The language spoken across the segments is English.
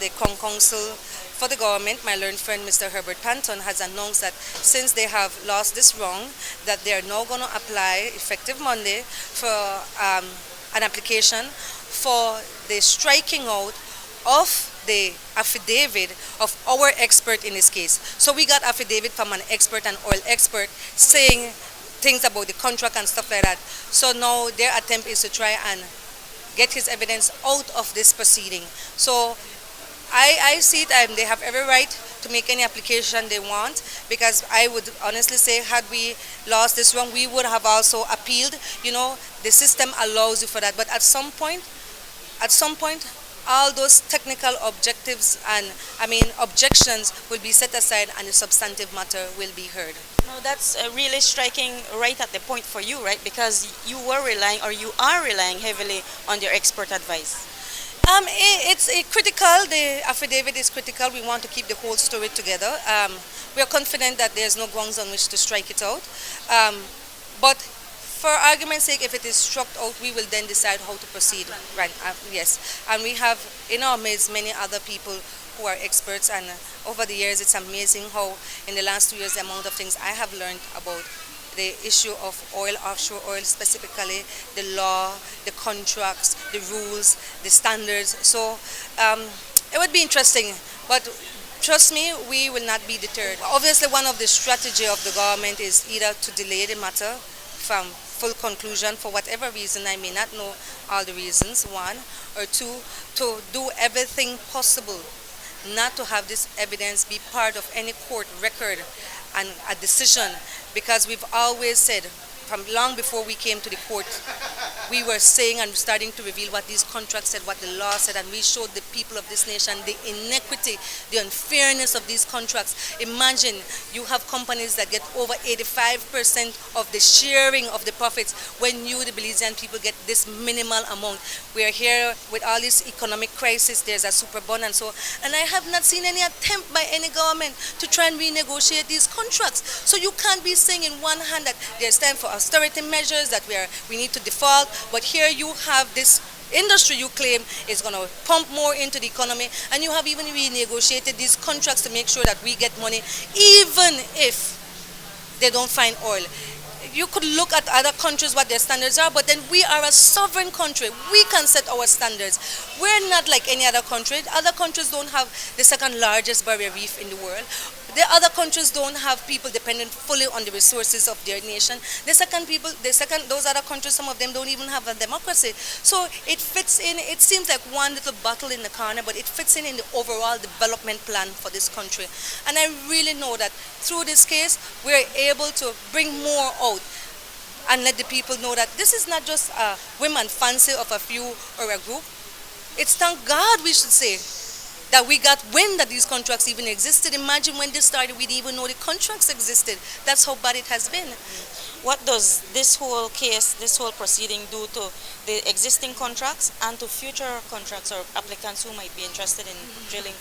the Council for the government, my learned friend Mr. Herbert Panton, has announced that since they have lost this round, that they are now going to apply effective Monday for an application for the striking out of the affidavit of our expert in this case. So we got affidavit from an expert, an oil expert, saying things about the contract and stuff like that. So now their attempt is to try and get his evidence out of this proceeding. So I see it, they have every right to make any application they want, because I would honestly say, had we lost this one, we would have also appealed. You know, the system allows you for that. But at some point, all those technical objectives and objections will be set aside, and the substantive matter will be heard. No, that's really striking right at the point for you, right? Because you were relying, or you are relying heavily on your expert advice. It's critical. The affidavit is critical. We want to keep the whole story together. We are confident that there's no grounds on which to strike it out. But for argument's sake, if it is struck out, we will then decide how to proceed. Right? Yes. And we have in our midst many other people who are experts. And over the years, it's amazing how in the last 2 years, the amount of things I have learned about the issue of oil, offshore oil specifically, the law, the contracts, the rules, the standards. So it would be interesting, but trust me, we will not be deterred. Obviously, one of the strategy of the government is either to delay the matter from full conclusion for whatever reason. I may not know all the reasons, one, or two, to do everything possible not to have this evidence be part of any court record and a decision, because we've always said, from long before we came to the court, we were saying and starting to reveal what these contracts said, what the law said, and we showed the people of this nation the inequity, the unfairness of these contracts. Imagine you have companies that get over 85% of the sharing of the profits, when you, the Belizean people, get this minimal amount. We are here with all this economic crisis, there's a super bond and so, and I have not seen any attempt by any government to try and renegotiate these contracts. So you can't be saying in one hand that there's time for austerity measures, that we need to default, but here you have this industry you claim is going to pump more into the economy, and you have even renegotiated these contracts to make sure that we get money even if they don't find oil. You could look at other countries, what their standards are, but then we are a sovereign country. We can set our standards. We're not like any other country. Other countries don't have the second largest barrier reef in the world. The other countries don't have people dependent fully on the resources of their nation. Those other countries, some of them don't even have a democracy. So it fits in. It seems like one little bottle in the corner, but it fits in the overall development plan for this country. And I really know that through this case, we're able to bring more out and let the people know that this is not just a whim and fancy of a few or a group. It's thank God, we should say, that we got wind that these contracts even existed. Imagine when this started, we didn't even know the contracts existed. That's how bad it has been. What does this whole case, this whole proceeding do to the existing contracts and to future contracts or applicants who might be interested in drilling?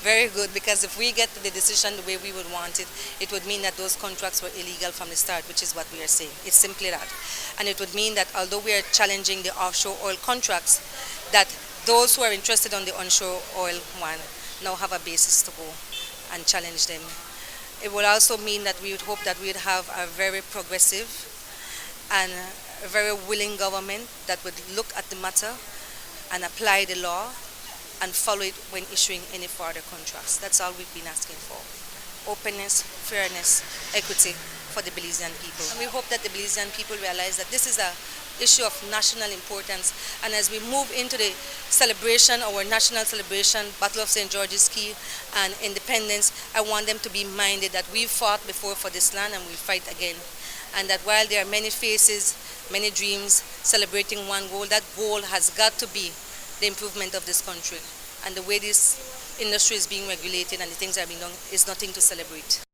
Very good, because if we get the decision the way we would want it, it would mean that those contracts were illegal from the start, which is what we are saying. It's simply that. And it would mean that although we are challenging the offshore oil contracts, that those who are interested on the onshore oil one now have a basis to go and challenge them. It will also mean that we would hope that we would have a very progressive and a very willing government that would look at the matter and apply the law and follow it when issuing any further contracts. That's all we've been asking for. Openness, fairness, equity for the Belizean people. And we hope that the Belizean people realize that this is a issue of national importance, and as we move into the celebration, our national celebration, Battle of St. George's Key and independence, I want them to be minded that we fought before for this land and we fight again, and that while there are many faces, many dreams celebrating one goal, that goal has got to be the improvement of this country, and the way this industry is being regulated and the things that are being done is nothing to celebrate.